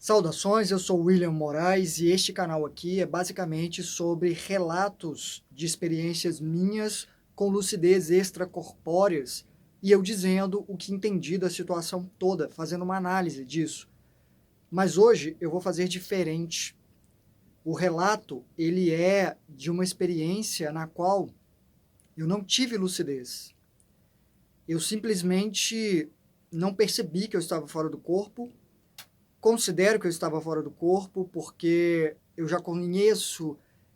Saudações, eu sou William Moraes e este canal aqui é basicamente sobre relatos de experiências minhas com lucidez extracorpóreas e eu dizendo o que entendi da situação toda, fazendo uma análise disso. Mas hoje eu vou fazer diferente. O relato, ele é de uma experiência na qual eu não tive lucidez. Eu simplesmente não percebi que eu estava fora do corpo. Considero que eu estava fora do corpo porque eu já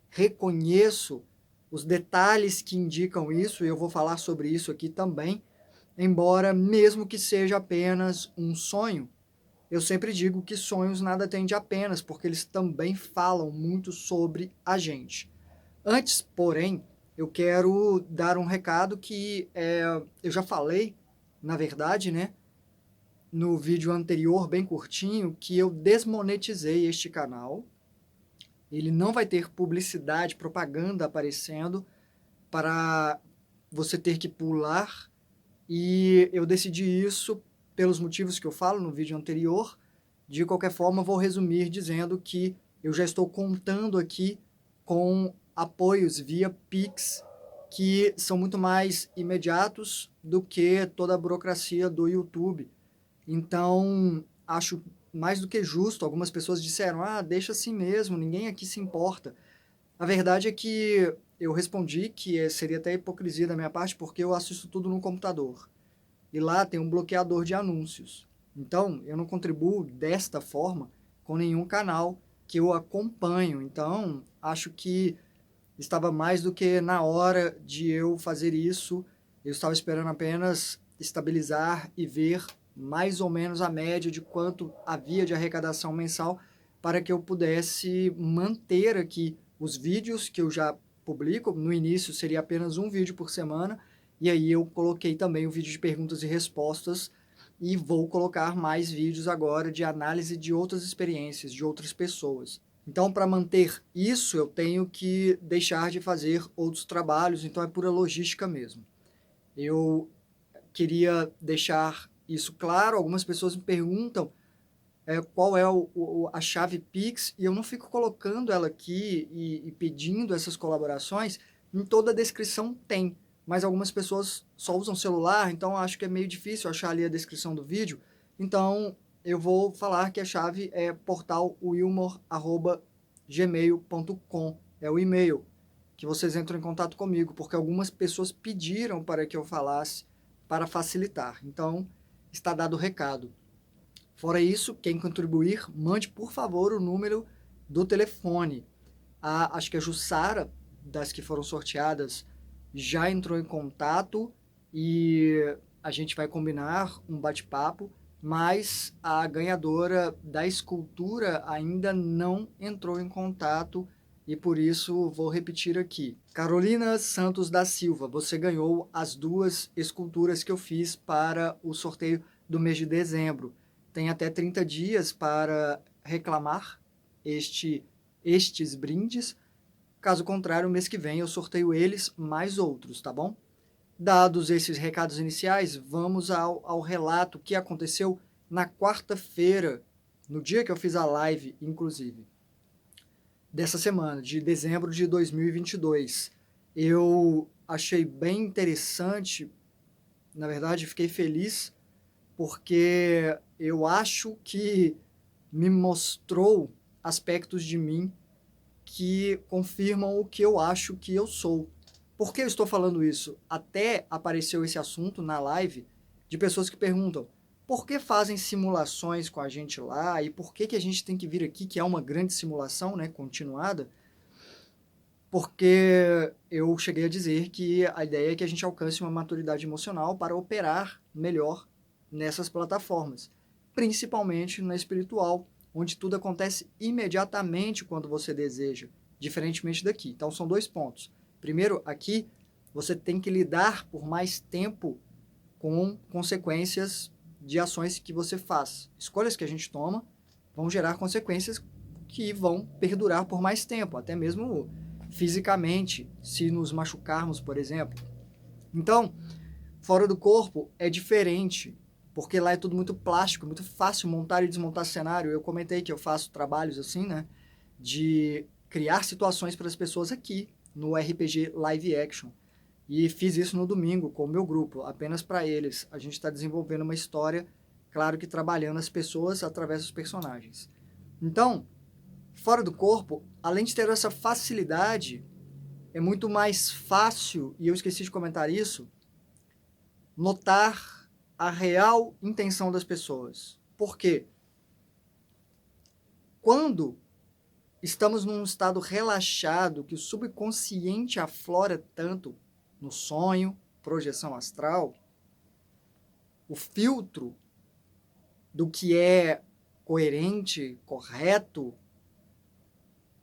reconheço os detalhes que indicam isso, e eu vou falar sobre isso aqui também, embora mesmo que seja apenas um sonho, eu sempre digo que sonhos nada têm de apenas, porque eles também falam muito sobre a gente. Antes, porém, eu quero dar um recado que eu já falei, na verdade, né? No vídeo anterior, bem curtinho, que eu desmonetizei este canal. Ele não vai ter publicidade, propaganda aparecendo para você ter que pular. E eu decidi isso pelos motivos que eu falo no vídeo anterior. De qualquer forma, vou resumir dizendo que eu já estou contando aqui com apoios via Pix, que são muito mais imediatos do que toda a burocracia do YouTube. Então, acho mais do que justo. Algumas pessoas disseram, deixa assim mesmo, ninguém aqui se importa. A verdade é que eu respondi que seria até hipocrisia da minha parte, porque eu assisto tudo no computador. E lá tem um bloqueador de anúncios. Então, eu não contribuo desta forma com nenhum canal que eu acompanho. Então, acho que estava mais do que na hora de eu fazer isso. Eu estava esperando apenas estabilizar e ver mais ou menos a média de quanto havia de arrecadação mensal para que eu pudesse manter aqui os vídeos que eu já publico. No início seria apenas um vídeo por semana, e aí eu coloquei também o vídeo de perguntas e respostas e vou colocar mais vídeos agora de análise de outras experiências, de outras pessoas. Então, para manter isso, eu tenho que deixar de fazer outros trabalhos, então é pura logística mesmo. Eu queria deixar isso claro. Algumas pessoas me perguntam qual é a chave Pix, e eu não fico colocando ela aqui e pedindo essas colaborações. Em toda a descrição tem, mas algumas pessoas só usam celular, então acho que é meio difícil achar ali a descrição do vídeo. Então, eu vou falar que a chave é portalwilmor@gmail.com, é o e-mail que vocês entram em contato comigo, porque algumas pessoas pediram para que eu falasse para facilitar. Então, está dado o recado. Fora isso, quem contribuir, mande por favor o número do telefone. Acho que a Jussara, das que foram sorteadas, já entrou em contato e a gente vai combinar um bate-papo, mas a ganhadora da escultura ainda não entrou em contato e por isso vou repetir aqui. Carolina Santos da Silva, você ganhou as 2 esculturas que eu fiz para o sorteio do mês de dezembro. Tem até 30 dias para reclamar estes brindes. Caso contrário, mês que vem eu sorteio eles mais outros, tá bom? Dados esses recados iniciais, vamos ao relato que aconteceu na quarta-feira, no dia que eu fiz a live, inclusive, dessa semana, de dezembro de 2022. Eu achei bem interessante, na verdade, fiquei feliz, porque eu acho que me mostrou aspectos de mim que confirmam o que eu acho que eu sou. Por que eu estou falando isso? Até apareceu esse assunto na live de pessoas que perguntam por que fazem simulações com a gente lá e por que a gente tem que vir aqui, que é uma grande simulação, né, continuada. Porque eu cheguei a dizer que a ideia é que a gente alcance uma maturidade emocional para operar melhor nessas plataformas, principalmente na espiritual, onde tudo acontece imediatamente quando você deseja, diferentemente daqui. Então são 2 pontos. Primeiro, aqui você tem que lidar por mais tempo com consequências de ações que você faz. Escolhas que a gente toma vão gerar consequências que vão perdurar por mais tempo, até mesmo fisicamente, se nos machucarmos, por exemplo. Então, fora do corpo é diferente. porque lá é tudo muito plástico, muito fácil montar e desmontar cenário. Eu comentei que eu faço trabalhos assim, né, de criar situações para as pessoas aqui no RPG Live Action. E fiz isso no domingo com o meu grupo, apenas para eles. A gente está desenvolvendo uma história, claro que trabalhando as pessoas através dos personagens. Então, fora do corpo, além de ter essa facilidade, é muito mais fácil, e eu esqueci de comentar isso, notar a real intenção das pessoas. Por quê? Quando estamos num estado relaxado, que o subconsciente aflora tanto no sonho, projeção astral, o filtro do que é coerente, correto,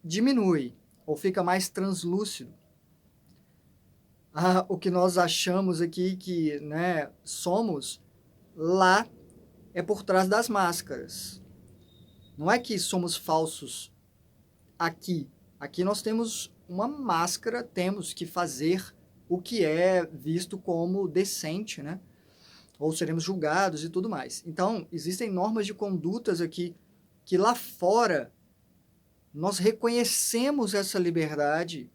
diminui ou fica mais translúcido. O que nós achamos aqui que, né, somos, lá é por trás das máscaras. Não é que somos falsos aqui. Aqui nós temos uma máscara, temos que fazer o que é visto como decente, né? Ou seremos julgados e tudo mais. Então, existem normas de condutas aqui que lá fora nós reconhecemos essa liberdade,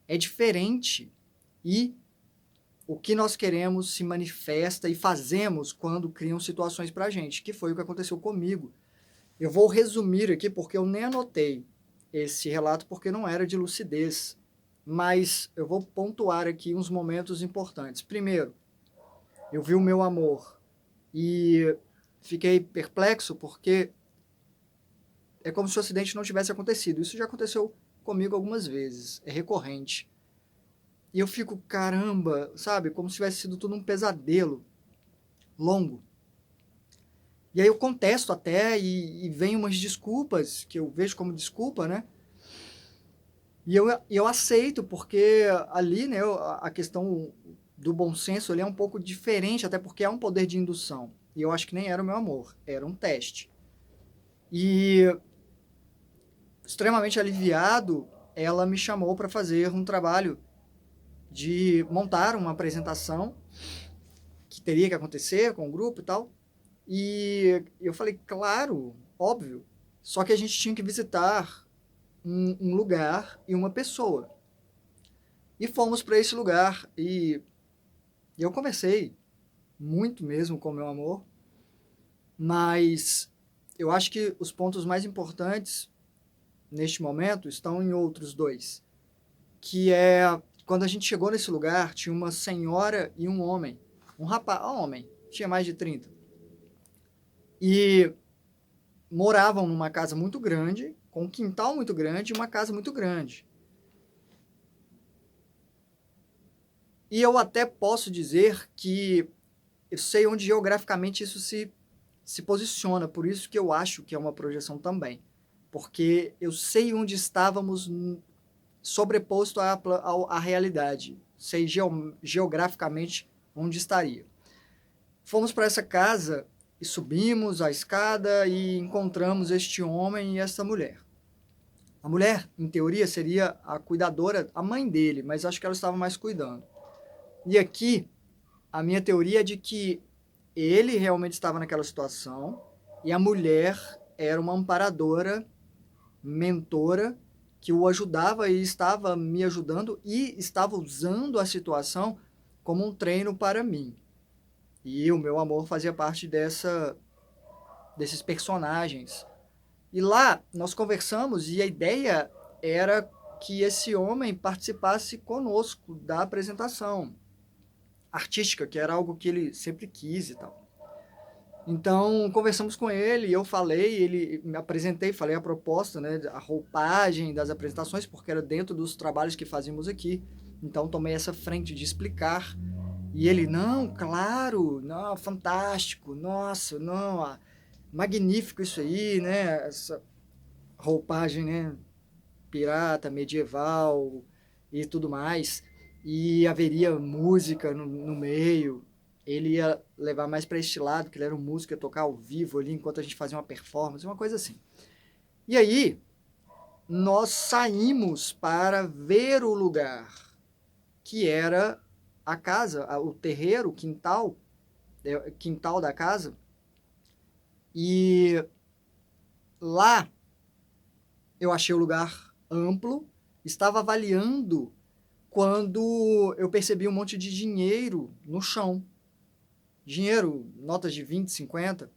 é diferente, e o que nós queremos se manifesta e fazemos quando criam situações para a gente, que foi o que aconteceu comigo. Eu vou resumir aqui porque eu nem anotei esse relato porque não era de lucidez, mas eu vou pontuar aqui uns momentos importantes. Primeiro, eu vi o meu amor e fiquei perplexo porque é como se o acidente não tivesse acontecido. Isso já aconteceu comigo algumas vezes, é recorrente. E eu fico, caramba, sabe, como se tivesse sido tudo um pesadelo longo. E aí eu contesto até e vem umas desculpas, que eu vejo como desculpa, né? E eu aceito, porque ali, né, a questão do bom senso ali é um pouco diferente, até porque é um poder de indução. E eu acho que nem era o meu amor, era um teste. E extremamente aliviado, ela me chamou para fazer um trabalho de montar uma apresentação que teria que acontecer com o grupo e tal. E eu falei, claro, óbvio. Só que a gente tinha que visitar um lugar e uma pessoa. E fomos para esse lugar e eu conversei muito mesmo com o meu amor, mas eu acho que os pontos mais importantes neste momento estão em outros dois, que é quando a gente chegou nesse lugar, tinha uma senhora e um homem, um rapaz, um homem, tinha mais de 30, e moravam numa casa muito grande, com um quintal muito grande e uma casa muito grande. E eu até posso dizer que eu sei onde geograficamente isso se posiciona, por isso que eu acho que é uma projeção também. Porque eu sei onde estávamos sobreposto à realidade, sei geograficamente onde estaria. Fomos para essa casa e subimos a escada e encontramos este homem e essa mulher. A mulher, em teoria, seria a cuidadora, a mãe dele, mas acho que ela estava mais cuidando. E aqui, a minha teoria é de que ele realmente estava naquela situação e a mulher era uma amparadora, mentora, que o ajudava e estava me ajudando e estava usando a situação como um treino para mim. E o meu amor fazia parte desses personagens. E lá nós conversamos e a ideia era que esse homem participasse conosco da apresentação artística, que era algo que ele sempre quis e tal. Então, conversamos com ele, eu falei, ele me apresentei, falei a proposta, né, a roupagem das apresentações, porque era dentro dos trabalhos que fazíamos aqui. Então, tomei essa frente de explicar. E ele, não, claro, não, fantástico, nossa, não, magnífico isso aí, né, essa roupagem, né, pirata, medieval e tudo mais. E haveria música no meio. Ele ia levar mais para este lado, que ele era um músico, ia tocar ao vivo ali enquanto a gente fazia uma performance, uma coisa assim. E aí, nós saímos para ver o lugar, que era a casa, o terreiro, o quintal, quintal da casa, e lá eu achei o lugar amplo, estava avaliando quando eu percebi um monte de dinheiro no chão. Dinheiro, notas de 20, 50,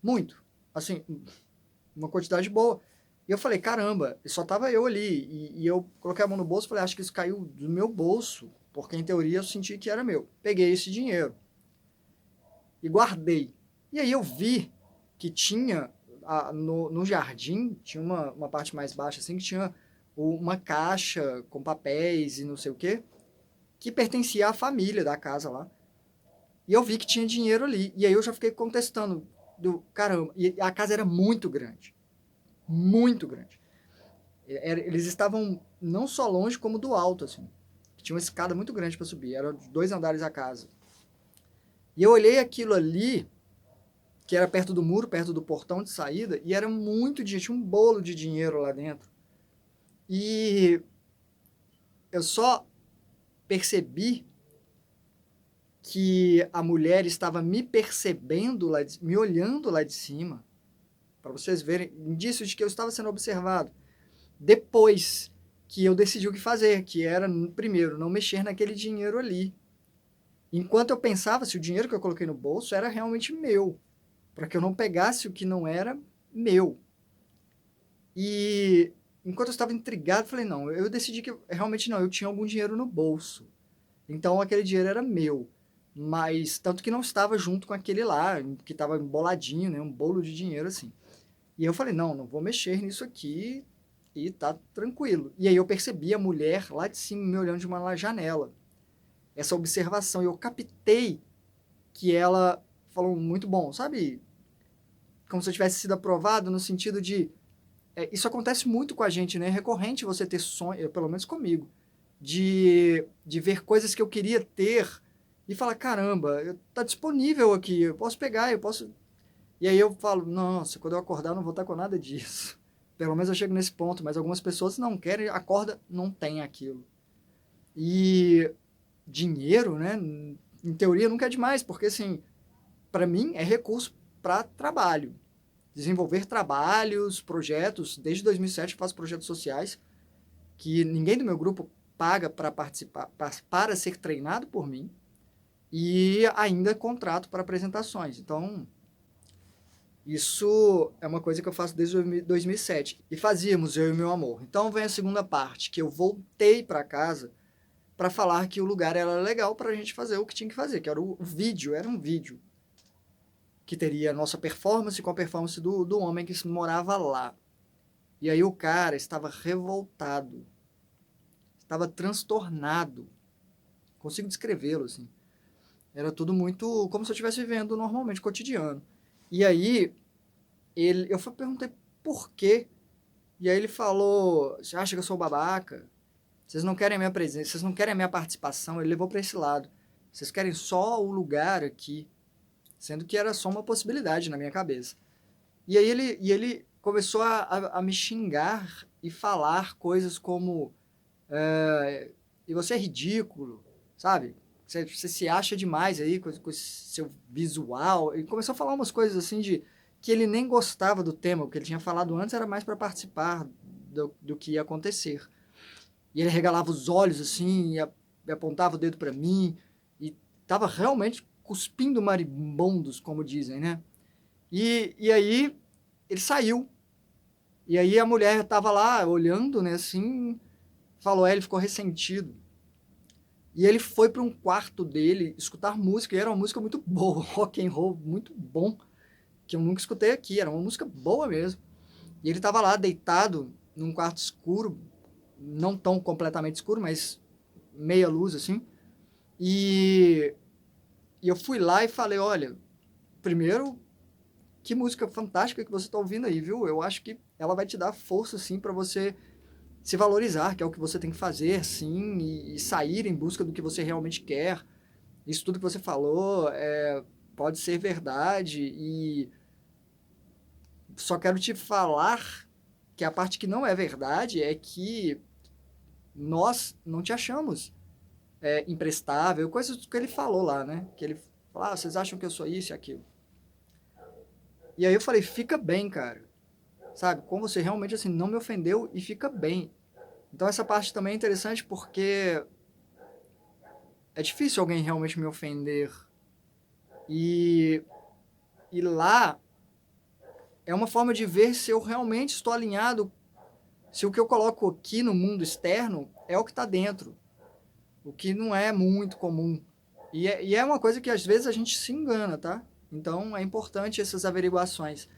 muito. Assim, uma quantidade boa. E eu falei, caramba, só tava eu ali. E eu coloquei a mão no bolso e falei, acho que isso caiu do meu bolso, porque em teoria eu senti que era meu. Peguei esse dinheiro e guardei. E aí eu vi que tinha, no jardim, tinha uma parte mais baixa, assim, que tinha uma caixa com papéis e não sei o quê, que pertencia à família da casa lá. E eu vi que tinha dinheiro ali. E aí eu já fiquei contestando, caramba, e a casa era muito grande. Muito grande. Eles estavam não só longe, como do alto, assim. Tinha uma escada muito grande para subir. Eram 2 andares a casa. E eu olhei aquilo ali, que era perto do muro, perto do portão de saída, e era muito dinheiro. Tinha um bolo de dinheiro lá dentro. E eu só percebi que a mulher estava me percebendo, me olhando lá de cima, para vocês verem, indícios de que eu estava sendo observado. Depois que eu decidi o que fazer, que era, primeiro, não mexer naquele dinheiro ali. Enquanto eu pensava se o dinheiro que eu coloquei no bolso era realmente meu, para que eu não pegasse o que não era meu. E enquanto eu estava intrigado, falei, não, eu decidi que realmente não, eu tinha algum dinheiro no bolso. Então aquele dinheiro era meu. Mas tanto que não estava junto com aquele lá, que estava emboladinho, né, um bolo de dinheiro assim. E eu falei, não vou mexer nisso aqui e tá tranquilo. E aí eu percebi a mulher lá de cima me olhando de uma janela. Essa observação, eu captei que ela falou muito bom, sabe? Como se eu tivesse sido aprovado no sentido de isso acontece muito com a gente, né? É recorrente você ter sonho, pelo menos comigo, de ver coisas que eu queria ter e falar, caramba, tá disponível aqui, eu posso pegar, eu posso. E aí eu falo, nossa, quando eu acordar eu não vou estar com nada disso. Pelo menos eu chego nesse ponto, mas algumas pessoas não querem, acorda, não tem aquilo. E dinheiro, né? Em teoria nunca é demais, porque assim, para mim é recurso para trabalho. Desenvolver trabalhos, projetos. Desde 2007 eu faço projetos sociais que ninguém do meu grupo paga para participar, para ser treinado por mim. E ainda contrato para apresentações. Então, isso é uma coisa que eu faço desde 2007. E fazíamos, eu e meu amor. Então vem a segunda parte, que eu voltei para casa para falar que o lugar era legal para a gente fazer o que tinha que fazer, que era o vídeo, era um vídeo que teria a nossa performance com a performance do homem que morava lá. E aí o cara estava revoltado, estava transtornado. Consigo descrevê-lo, assim. Era tudo muito como se eu estivesse vivendo normalmente, cotidiano. E aí, eu perguntei por quê. E aí ele falou, você acha que eu sou babaca? Vocês não querem a minha presença, vocês não querem a minha participação. Ele levou para esse lado. Vocês querem só o lugar aqui. Sendo que era só uma possibilidade na minha cabeça. E aí ele começou a me xingar e falar coisas como e você é ridículo, sabe? Você se acha demais aí com seu visual. E começou a falar umas coisas assim de que ele nem gostava do tema. O que ele tinha falado antes era mais para participar do que ia acontecer. E ele regalava os olhos assim e apontava o dedo para mim e estava realmente cuspindo maribondos, como dizem, né? E aí ele saiu. E aí a mulher estava lá olhando, né, assim, falou, ele ficou ressentido. E ele foi para um quarto dele escutar música, e era uma música muito boa, rock and roll muito bom, que eu nunca escutei aqui, era uma música boa mesmo. E ele estava lá deitado num quarto escuro, não tão completamente escuro, mas meia luz assim. E eu fui lá e falei, olha, primeiro, que música fantástica que você está ouvindo aí, viu? Eu acho que ela vai te dar força, sim, para você se valorizar, que é o que você tem que fazer, sim, e sair em busca do que você realmente quer. Isso tudo que você falou pode ser verdade e só quero te falar que a parte que não é verdade é que nós não te achamos imprestável, coisas que ele falou lá, né? Que ele Falar, vocês acham que eu sou isso e aquilo. E aí eu falei, fica bem, cara. Sabe? Como você realmente, assim, não me ofendeu e fica bem. Então essa parte também é interessante porque é difícil alguém realmente me ofender. E, e lá é uma forma de ver se eu realmente estou alinhado, se o que eu coloco aqui no mundo externo é o que está dentro. O que não é muito comum. E é uma coisa que às vezes a gente se engana, tá? Então é importante essas averiguações.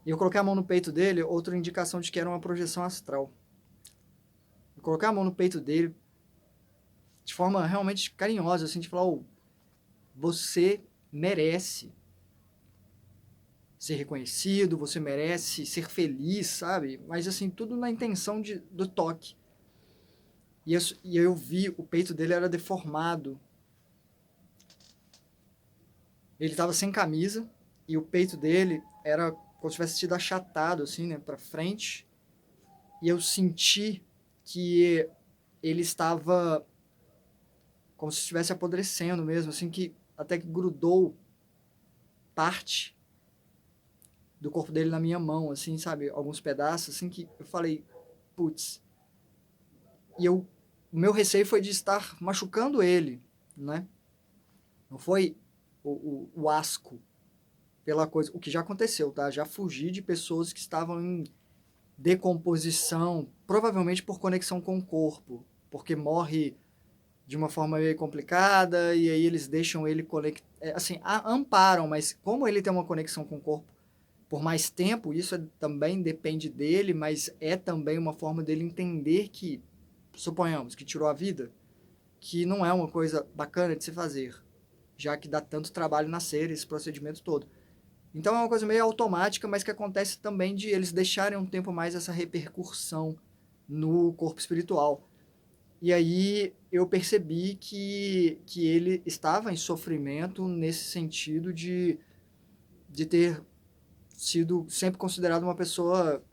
E eu coloquei a mão no peito dele, outra indicação de que era uma projeção astral. Eu coloquei a mão no peito dele de forma realmente carinhosa, assim, de falar, oh, você merece ser reconhecido, você merece ser feliz, sabe? Mas assim, tudo na intenção do toque. E eu vi, o peito dele era deformado. Ele estava sem camisa e o peito dele era como se tivesse sido achatado, assim, né, para frente. E eu senti que ele estava como se estivesse apodrecendo mesmo, assim, que até que grudou parte do corpo dele na minha mão, assim, sabe? Alguns pedaços, assim, que eu falei, putz. E o meu receio foi de estar machucando ele, né? Não foi o asco pela coisa, o que já aconteceu, tá? Já fugi de pessoas que estavam em decomposição, provavelmente por conexão com o corpo, porque morre de uma forma meio complicada e aí eles deixam ele assim, amparam, mas como ele tem uma conexão com o corpo por mais tempo, isso também depende dele, mas é também uma forma dele entender que, suponhamos, que tirou a vida, que não é uma coisa bacana de se fazer, já que dá tanto trabalho nascer esse procedimento todo. Então é uma coisa meio automática, mas que acontece também de eles deixarem um tempo mais essa repercussão no corpo espiritual. E aí eu percebi que ele estava em sofrimento nesse sentido de ter sido sempre considerado uma pessoa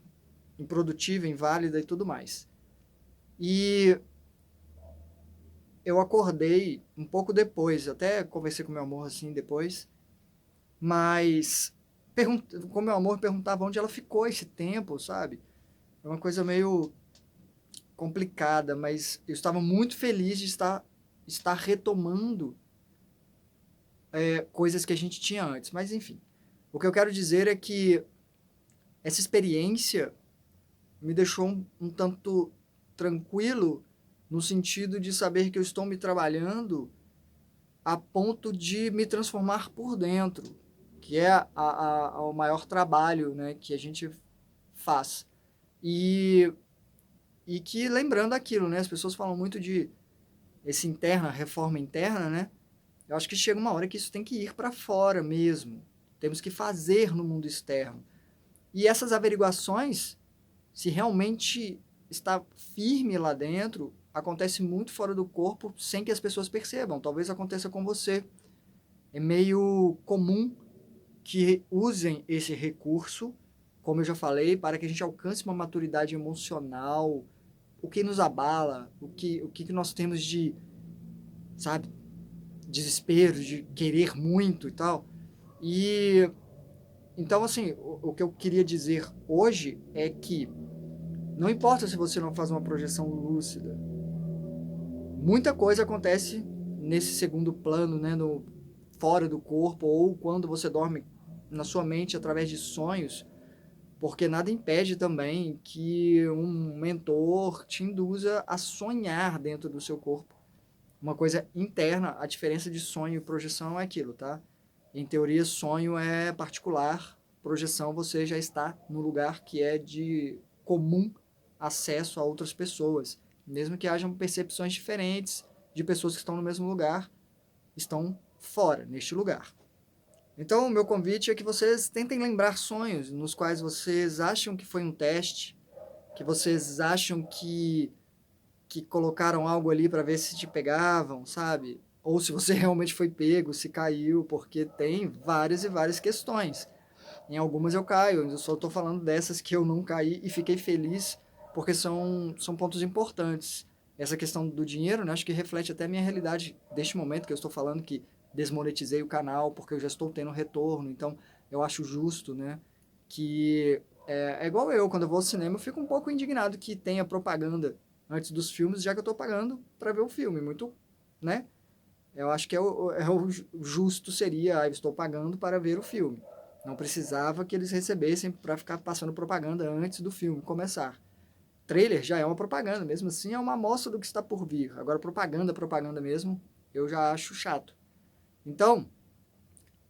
improdutiva, inválida e tudo mais. E eu acordei um pouco depois, até conversei com meu amor assim depois, mas com meu amor perguntava onde ela ficou esse tempo, sabe? É uma coisa meio complicada, mas eu estava muito feliz de estar retomando coisas que a gente tinha antes. Mas enfim, o que eu quero dizer é que essa experiência me deixou um tanto tranquilo no sentido de saber que eu estou me trabalhando a ponto de me transformar por dentro, que é o maior trabalho, né, que a gente faz. E, e que, lembrando aquilo, né, as pessoas falam muito de esse interna, reforma interna, né? Eu acho que chega uma hora que isso tem que ir para fora mesmo. Temos que fazer no mundo externo. E essas averiguações, se realmente está firme lá dentro, acontece muito fora do corpo sem que as pessoas percebam. Talvez aconteça com você. É meio comum que usem esse recurso, como eu já falei, para que a gente alcance uma maturidade emocional, o que nos abala, o que nós temos de, sabe, desespero, de querer muito e tal. E então, assim, o que eu queria dizer hoje é que não importa se você não faz uma projeção lúcida, muita coisa acontece nesse segundo plano, né, no, fora do corpo, ou quando você dorme na sua mente através de sonhos, porque nada impede também que um mentor te induza a sonhar dentro do seu corpo. Uma coisa interna, a diferença de sonho e projeção é aquilo, tá? Em teoria, sonho é particular, projeção você já está no lugar que é de comum acesso a outras pessoas. Mesmo que hajam percepções diferentes de pessoas que estão no mesmo lugar, estão fora, neste lugar. Então, o meu convite é que vocês tentem lembrar sonhos nos quais vocês acham que foi um teste, que vocês acham que colocaram algo ali para ver se te pegavam, sabe? Ou se você realmente foi pego, se caiu, porque tem várias e várias questões. Em algumas eu caio, eu só estou falando dessas que eu não caí e fiquei feliz, porque são pontos importantes. Essa questão do dinheiro, né, acho que reflete até a minha realidade deste momento que eu estou falando, que desmonetizei o canal porque eu já estou tendo retorno, então eu acho justo, né, que é igual eu, quando eu vou ao cinema eu fico um pouco indignado que tenha propaganda antes dos filmes, já que eu estou pagando para ver o filme, muito, né, eu acho que o justo seria, eu estou pagando para ver o filme, não precisava que eles recebessem para ficar passando propaganda antes do filme começar. Trailer já é uma propaganda, mesmo assim é uma amostra do que está por vir. Agora propaganda mesmo, eu já acho chato. Então,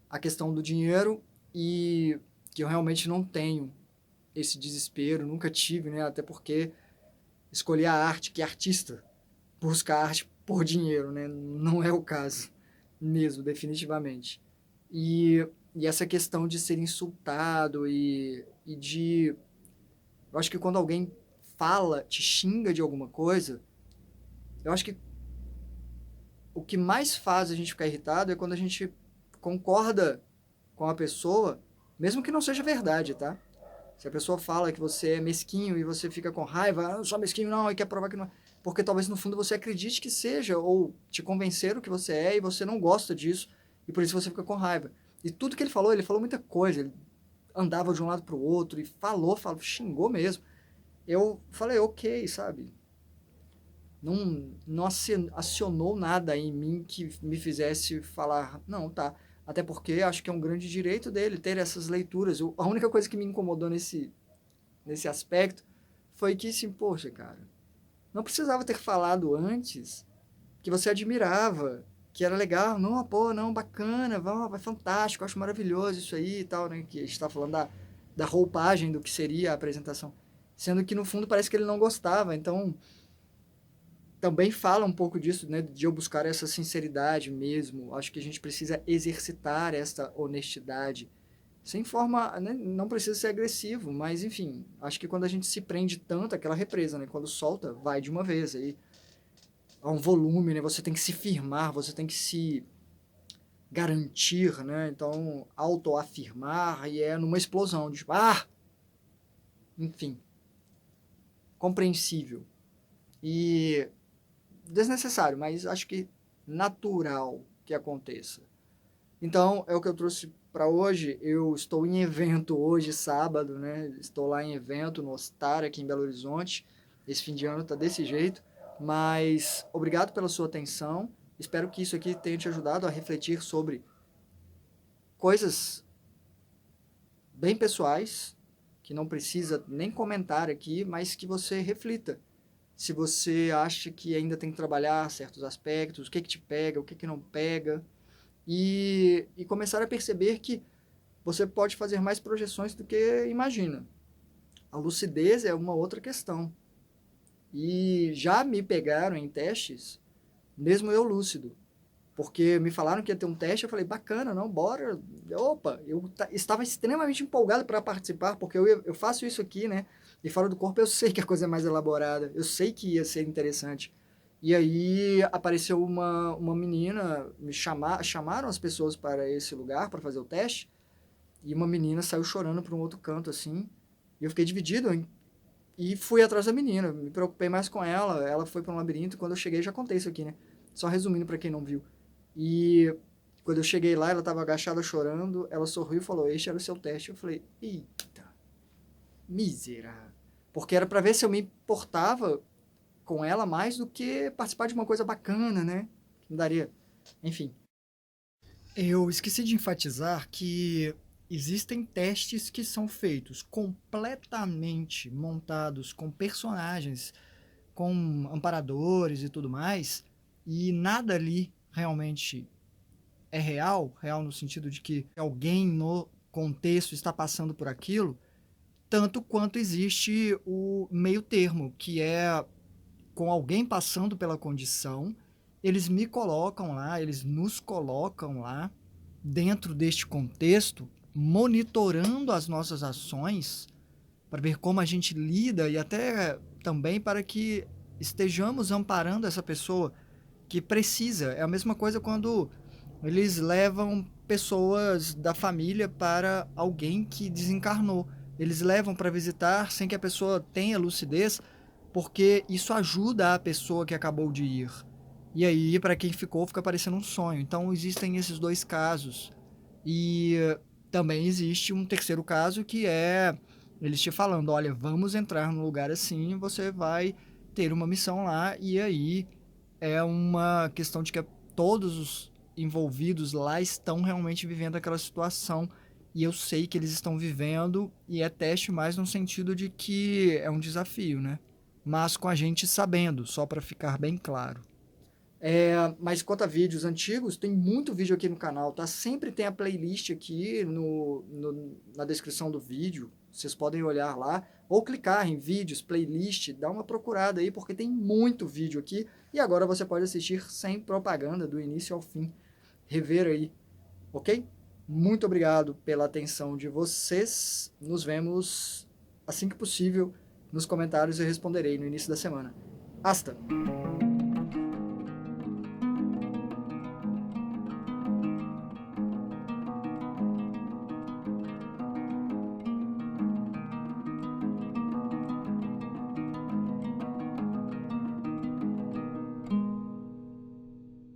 a questão do dinheiro e que eu realmente não tenho esse desespero, nunca tive, né? Até porque escolhi a arte, que é artista, busca arte por dinheiro, né? Não é o caso mesmo, definitivamente. E essa questão de ser insultado e de... Eu acho que quando alguém fala, te xinga de alguma coisa, eu acho que o que mais faz a gente ficar irritado é quando a gente concorda com a pessoa, mesmo que não seja verdade, tá? Se a pessoa fala que você é mesquinho e você fica com raiva, eu não sou mesquinho não, e quer provar que não é. Porque talvez no fundo você acredite que seja, ou te convenceram que você é e você não gosta disso, e por isso você fica com raiva. E tudo que ele falou muita coisa, ele andava de um lado para o outro e falou, xingou mesmo. Eu falei, ok, sabe? Não acionou nada em mim que me fizesse falar, não, tá. Até porque acho que é um grande direito dele ter essas leituras. A única coisa que me incomodou nesse aspecto foi que, assim, poxa, cara, não precisava ter falado antes que você admirava, que era legal, não, pô, não, bacana, vai fantástico, acho maravilhoso isso aí e tal, né? Que a gente tá falando da roupagem do que seria a apresentação. Sendo que, no fundo, parece que ele não gostava. Então, também fala um pouco disso, né, de eu buscar essa sinceridade mesmo. Acho que a gente precisa exercitar essa honestidade. Sem forma, né, não precisa ser agressivo, mas enfim, acho que quando a gente se prende tanto, aquela represa, né, quando solta, vai de uma vez. Aí há um volume, né, você tem que se firmar, você tem que se garantir, né, então autoafirmar e é numa explosão de, enfim, compreensível. E desnecessário, mas acho que natural que aconteça. Então, é o que eu trouxe para hoje. Eu estou em evento hoje, sábado, né? Estou lá em evento no Ostar, aqui em Belo Horizonte. Esse fim de ano tá desse jeito. Mas obrigado pela sua atenção. Espero que isso aqui tenha te ajudado a refletir sobre coisas bem pessoais, que não precisa nem comentar aqui, mas que você reflita. Se você acha que ainda tem que trabalhar certos aspectos, o que te pega, o que não pega, e começar a perceber que você pode fazer mais projeções do que imagina. A lucidez é uma outra questão. E já me pegaram em testes, mesmo eu lúcido. Porque me falaram que ia ter um teste, eu falei, bacana, não, bora. Opa, eu estava extremamente empolgado para participar, porque eu faço isso aqui, né? E fora do corpo eu sei que a coisa é mais elaborada, eu sei que ia ser interessante. E aí apareceu uma menina, chamaram as pessoas para esse lugar para fazer o teste, e uma menina saiu chorando para um outro canto, assim, e eu fiquei dividido, hein? E fui atrás da menina, me preocupei mais com ela foi para um labirinto, e quando eu cheguei já contei isso aqui, né? Só resumindo para quem não viu. E quando eu cheguei lá, ela estava agachada chorando, ela sorriu e falou, este era o seu teste. Eu falei, eita, miserável. Porque era para ver se eu me importava com ela mais do que participar de uma coisa bacana, né? Que me daria. Enfim. Eu esqueci de enfatizar que existem testes que são feitos completamente montados com personagens, com amparadores e tudo mais, e nada ali realmente é real, real no sentido de que alguém no contexto está passando por aquilo, tanto quanto existe o meio termo, que é com alguém passando pela condição, eles me colocam lá, eles nos colocam lá, dentro deste contexto, monitorando as nossas ações, para ver como a gente lida e até também para que estejamos amparando essa pessoa que precisa. É a mesma coisa quando eles levam pessoas da família para alguém que desencarnou. Eles levam para visitar sem que a pessoa tenha lucidez, porque isso ajuda a pessoa que acabou de ir. E aí, para quem ficou, fica parecendo um sonho. Então, existem esses dois casos. E também existe um terceiro caso que é eles te falando, olha, vamos entrar num lugar assim, você vai ter uma missão lá, e aí é uma questão de que todos os envolvidos lá estão realmente vivendo aquela situação, e eu sei que eles estão vivendo, e é teste mais no sentido de que é um desafio, né? Mas com a gente sabendo, só para ficar bem claro. Mas quanto a vídeos antigos, tem muito vídeo aqui no canal, tá? Sempre tem a playlist aqui na descrição do vídeo. Vocês podem olhar lá ou clicar em vídeos, playlist, dá uma procurada aí, porque tem muito vídeo aqui. E agora você pode assistir sem propaganda, do início ao fim. Rever aí, ok? Muito obrigado pela atenção de vocês. Nos vemos assim que possível nos comentários, eu responderei no início da semana. Hasta!